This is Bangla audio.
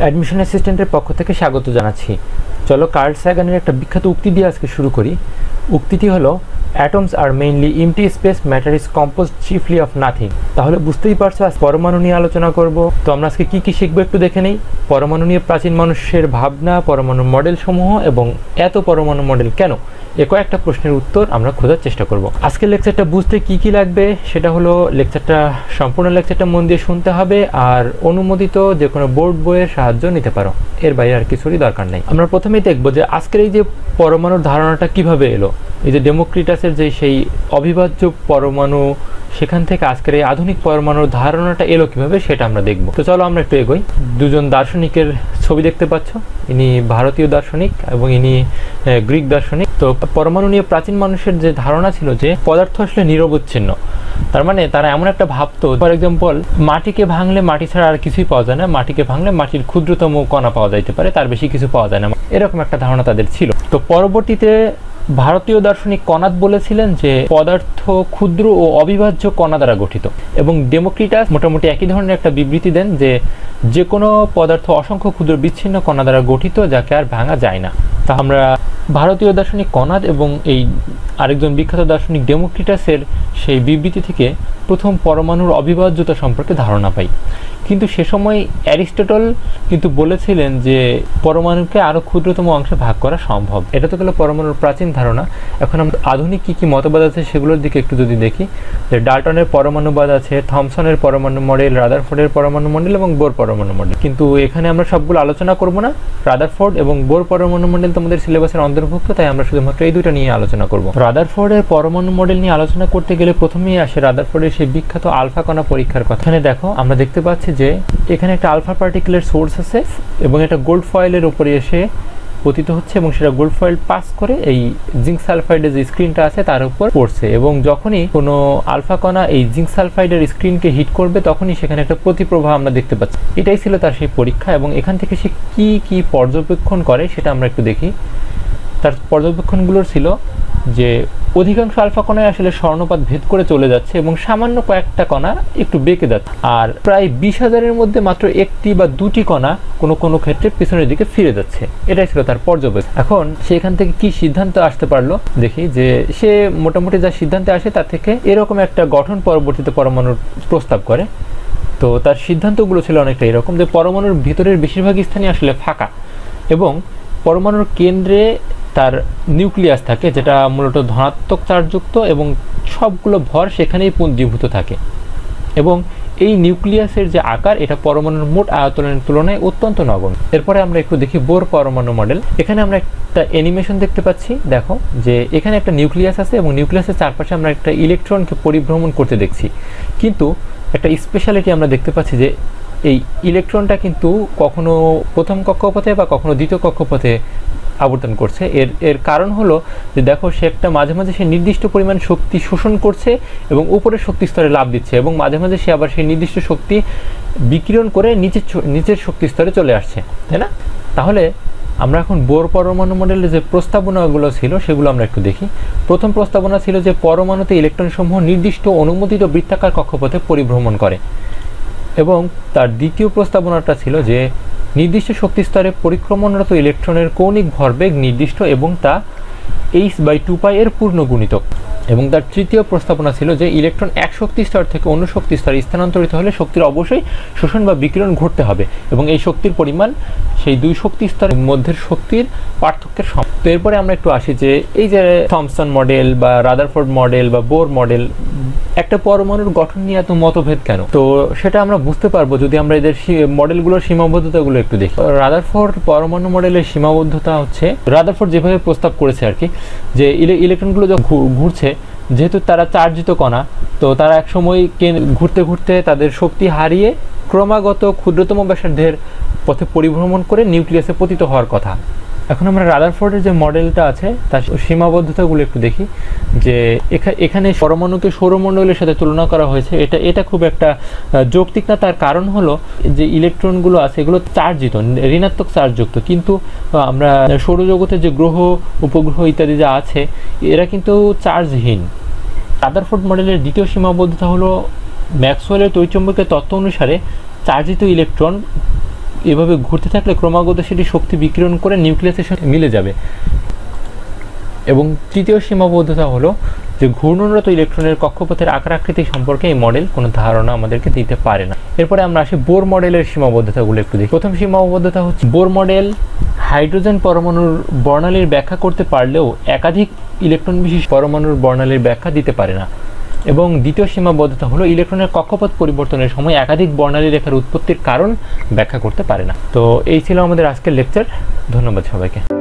অ্যাডমিশন অ্যাসিস্ট্যান্টের পক্ষ থেকে স্বাগত জানাচ্ছি। চলো কার্ল সাগানের একটা বিখ্যাত উক্তি দিয়ে আজকে শুরু করি। উক্তিটি হলো, অ্যাটমস আর mainly empty space, matter is composed chiefly of nothing. তাহলে বুঝতেই পারছো আজ পরমাণু নিয়ে আলোচনা করব। তো আমরা আজকে কি কি শিখবো একটু দেখে নেই। পরমাণু নিয়ে প্রাচীন মানুষের ভাবনা, পরমাণু মডেল সমূহ এবং এত পরমাণু মডেল কেন, এ কয়েকটা প্রশ্নের উত্তর আমরা খোঁজার চেষ্টা করব। আজকের লেকচারটা বুঝতে কি কি লাগবে সেটা হলো, সম্পূর্ণ লেকচারটা মন দিয়ে শুনতে হবে আর অনুমোদিত যে কোনো বোর্ড বইয়ের সাহায্য নিতে পারো, এর বাইরে আর কিছুরই দরকার নেই। আমরা প্রথমেই দেখব যে আজকের এই যে পরমাণুর ধারণাটা কিভাবে এলো। এই যে ডেমোক্রিটাসের যে সেই অবিভাজ্য পরমাণু, সেখান থেকে আজকের এই আধুনিক পরমাণুর ধারণাটা এলো কিভাবে সেটা আমরা দেখব। তো চলো আমরা একটু এগোই। দুজন দার্শনিকের ছবি দেখতে পাচ্ছ, ইনি ভারতীয় দার্শনিক এবং ইনি গ্রিক দার্শনিক। তো পরমাণু নিয়ে প্রাচীন মানুষের যে ধারণা ছিল যে পদার্থ আসলে নিরবচ্ছিন্ন, তার মানে তারা এমন একটা ভাবতো, ফর এক্সাম্পল মাটিকে ভাঙলে মাটি ছাড়া আর কিছুই পাওয়া যায় না, মাটিকে ভাঙলে মাটির ক্ষুদ্রতম কণা পাওয়া যাইতে পারে, তার বেশি কিছু পাওয়া যায় না, এরকম একটা ধারণা তাদের ছিল। তো পরবর্তীতে ভারতীয় দার্শনিক কণাদ বলেছিলেন যে পদার্থ ক্ষুদ্র ও অবিভাজ্য কণা দ্বারা গঠিত, এবং ডেমোক্রিটাস মোটামুটি একই ধরনের একটা বিবৃতি দেন যে কোনো পদার্থ অসংখ্য ক্ষুদ্র বিচ্ছিন্ন কণা দ্বারা গঠিত, যাকে আর ভাঙা যায় না। তা আমরা ভারতীয় দার্শনিক কণাদ এবং এই আরেকজন বিখ্যাত দার্শনিক ডেমোক্রিটাসের সেই বিবৃতি থেকে প্রথম পরমাণুর অবিভাজ্যতা সম্পর্কে ধারণা পাই। কিন্তু সে সময় অ্যারিস্টটল কিন্তু বলেছিলেন যে পরমাণুকে আরও ক্ষুদ্রতম অংশে ভাগ করা সম্ভব। এটা তো গেল পরমাণুর প্রাচীন ধারণা। এখন আমরা আধুনিক কী কী মতবাদ আছে সেগুলোর দিকে একটু যদি দেখি, যে ডাল্টনের পরমাণুবাদ আছে, থমসনের পরমাণু মডেল, রাদারফোর্ডের পরমাণু মডেল এবং বোর পরমাণু মডেল। কিন্তু এখানে আমরা সবগুলো আলোচনা করব না। রাদারফোর্ড এবং বোর পরমাণু মডেল তোমাদের সিলেবাসের অন্তর্ভুক্ত, তাই আমরা শুধুমাত্র এই দুটো নিয়ে আলোচনা করব। রাদারফোর্ডের পরমাণু মডেল নিয়ে আলোচনা করতে গেলে প্রথমেই আসে রাদারফোর্ডের সেই বিখ্যাত আলফা কণা পরীক্ষার কথা। এখানে দেখো, আমরা দেখতে পাচ্ছি যে এখানে একটা আলফা পার্টিকেলের সোর্স আছে এবং এটা গোল্ড ফয়েলের উপরে এসে পতিত হচ্ছে এবং সেটা গোল্ড ফয়েল পাস করে এই জিঙ্ক সালফাইডের যে স্ক্রিনটা আছে তার উপর পড়ছে, এবং যখনই কোনো আলফা কণা এই জিঙ্ক সালফাইডের স্ক্রিনকে হিট করবে তখনই সেখানে একটা প্রতিপ্রবাহ আমরা দেখতে পাচ্ছি। এটাই ছিল তার সেই পরীক্ষা, এবং এখান থেকে সে কি কি পর্যবেক্ষণ করে সেটা আমরা একটু দেখি। তার পর্যবেক্ষণগুলোর ছিল যে অধিকাংশ আলফা কণায় আসলে স্বর্ণপাত ভেদ করে চলে যাচ্ছে এবং সামান্য কয়েকটা কণা একটু বেঁকে যাচ্ছে, আর প্রায় 20,000-এর মধ্যে মাত্র একটি বা দুটি কণা কোনো কোনো ক্ষেত্রে পিছনের দিকে ফিরে যাচ্ছে। এটাই ছিল তার পর্যবেক্ষণ। এখন সেখান থেকে কি সিদ্ধান্ত আসতে পারলো দেখি, যে সে মোটামুটি যা সিদ্ধান্তে আসে তার থেকে এরকম একটা গঠন পরবর্তীতে পরমাণুর প্রস্তাব করে। তো তার সিদ্ধান্তগুলো ছিল অনেকটা এরকম, যে পরমাণুর ভিতরের বেশিরভাগ স্থানই আসলে ফাঁকা এবং পরমাণুর কেন্দ্রে তার নিউক্লিয়াস থাকে, যেটা মূলত ধনাত্মক চার্জযুক্ত এবং সবগুলো ভর সেখানেই পুঞ্জীভূত থাকে, এবং এই নিউক্লিয়াসের যে আকার এটা পরমাণুর মোট আয়তনের তুলনায় অত্যন্ত নগণ্য। এরপরে আমরা একটু দেখি বোর পরমাণু মডেল। এখানে আমরা একটা অ্যানিমেশন দেখতে পাচ্ছি। দেখো যে এখানে একটা নিউক্লিয়াস আছে এবং নিউক্লিয়াসের চারপাশে আমরা একটা ইলেকট্রনকে পরিভ্রমণ করতে দেখছি, কিন্তু একটা স্পেশালিটি আমরা দেখতে পাচ্ছি যে এই ইলেকট্রনটা কিন্তু কখনো প্রথম কক্ষপথে বা কখনো দ্বিতীয় কক্ষপথে আবর্তন করছে। এর কারণ হলো যে দেখো, সে একটা মাঝে মাঝে সে নির্দিষ্ট পরিমাণ শক্তি শোষণ করছে এবং উপরের শক্তি স্তরে লাভ দিচ্ছে, এবং মাঝে মাঝে সে আবার সেই নির্দিষ্ট শক্তি বিকিরণ করে নিচের শক্তি স্তরে চলে আসছে, তাই না? তাহলে আমরা এখন বোর পরমাণু মডেলের যে প্রস্তাবনাগুলো ছিল সেগুলো আমরা একটু দেখি। প্রথম প্রস্তাবনা ছিল যে পরমাণুতে ইলেকট্রনসমূহ নির্দিষ্ট অনুমোদিত বৃত্তাকার কক্ষপথে পরিভ্রমণ করে, এবং তার দ্বিতীয় প্রস্তাবনাটা ছিল যে নির্দিষ্ট শক্তি স্তরে পরিক্রমণরত ইলেকট্রনের কৌণিক ভরবেগ নির্দিষ্ট এবং তা h/2π এর পূর্ণ গুণিতক, এবং তার তৃতীয় প্রস্তাবনা ছিল যে ইলেকট্রন এক শক্তি স্তর থেকে অন্য শক্তি স্তরে স্থানান্তরিত হলে শক্তির অবশ্যই শোষণ বা বিকিরণ ঘটতে হবে, এবং এই শক্তির পরিমাণ সেই দুই শক্তি স্তরের মধ্যের শক্তির পার্থক্যের সমান। তো এরপরে আমরা একটু আসি যে এই যে থমসন মডেল বা রাদারফোর্ড মডেল বা বোর মডেল, একটা পরমাণুর গঠন নিয়ে এত মতভেদ কেন? তো সেটা আমরা বুঝতে পারবো যদি আমরা এদের মডেলগুলোর সীমাবদ্ধতাগুলো একটু দেখি। রাদারফোর্ড পরমাণু মডেলের সীমাবদ্ধতা হচ্ছে, রাদারফোর্ড যেভাবে প্রস্তাব করেছে আর কি, যে ইলেকট্রনগুলো যখন ঘুরছে, যেহেতু তারা চার্জিত কণা, তো তারা এক সময় ঘুরতে ঘুরতে তাদের শক্তি হারিয়ে ক্রমাগত ক্ষুদ্রতম ব্যাসার্ধের পথে পরিভ্রমণ করে নিউক্লিয়াসে পতিত হওয়ার কথা। এখন আমরা রাদারফোর্ডের যে মডেলটা আছে তার সীমাবদ্ধতাগুলো একটু দেখি, যে এখানে পরমাণুকে সৌরমণ্ডলের সাথে তুলনা করা হয়েছে। এটা খুব একটা যৌক্তিক না। তার কারণ হলো যে ইলেকট্রনগুলো আছে এগুলো চার্জিত, ঋণাত্মক চার্জযুক্ত, কিন্তু আমরা সৌরজগতের যে গ্রহ উপগ্রহ ইত্যাদি যা আছে এরা কিন্তু চার্জহীন। রাদারফোর্ড মডেলের দ্বিতীয় সীমাবদ্ধতা হলো ম্যাক্সওয়েলের তড়িৎচুম্বকীয় তত্ত্ব অনুসারে চার্জিত ইলেকট্রন এভাবে ঘুরতে থাকলে ক্রমাগত সেটি শক্তি বিকিরণ করে নিউক্লিয়াসের সাথে মিলে যাবে। এবং তৃতীয় সীমাবদ্ধতা হলো যে ঘূর্ণনরত ইলেকট্রনের কক্ষপথের আকার আকৃতি সম্পর্কে এই মডেল কোনো ধারণা আমাদেরকে দিতে পারে না। এরপরে আমরা আসি বোর মডেলের সীমাবদ্ধতাগুলো একটু দেখি। প্রথম সীমাবদ্ধতা হচ্ছে বোর মডেল হাইড্রোজেন পরমাণুর বর্ণালীর ব্যাখ্যা করতে পারলেও একাধিক ইলেকট্রন বিশিষ্ট পরমাণুর বর্ণালীর ব্যাখ্যা দিতে পারে না। এবং দ্বিতীয় সীমাবদ্ধতা হলো ইলেকট্রনের কক্ষপথ পরিবর্তনের সময় একাধিক বর্ণালী রেখার উৎপত্তির কারণ ব্যাখ্যা করতে পারে না। তো এই ছিল আমাদের আজকের লেকচার। ধন্যবাদ সবাইকে।